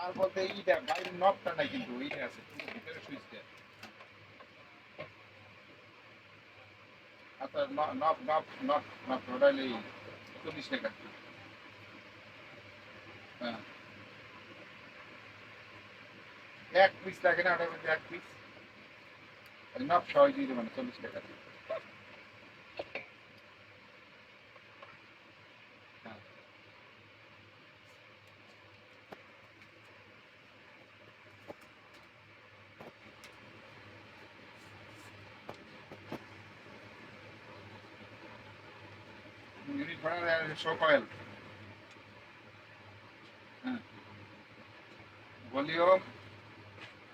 আর বলতে এইটা বাইরের নবটা নাই কিন্তু এইটা আছে ভিতরে সুইচটা। আচ্ছা নব টোটালি 40 টাকা। হ্যাঁ, এক পিস লাগে না ওটার মধ্যে এক পিস নব সবাই দিয়ে দেবেন 40 টাকা। হ্যাঁ, ইউনিট ভাড়া শো কয়েল। হ্যাঁ, ভলিউম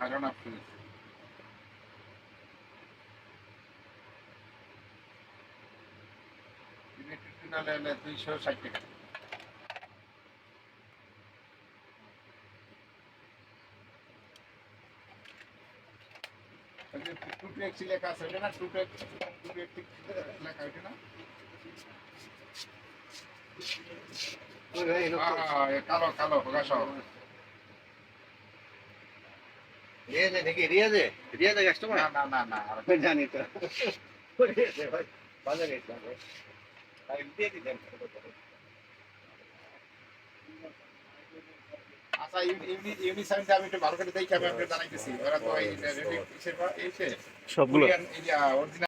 আর on up switch. Unit total হলে 260 টাকা। টু টু এক্সি লেখা আছে ওটা না, টু টু এক্সি লেখা ওইটা না। কালো কালো প্রকাশ রিয়াজে নাকি রিয়াজে রিয়াজে কাস্টমার না না না না জানি তো রিয়াজে ভাই বাজারে গেছিলাম ভাই দিয়ে দিতেন। আচ্ছা ইউনিসাইড আমি একটু ভালো করে দেখি, আমি আপনাকে জানাইতেছি। ওরা তো এই সবগুলো অরিজিনাল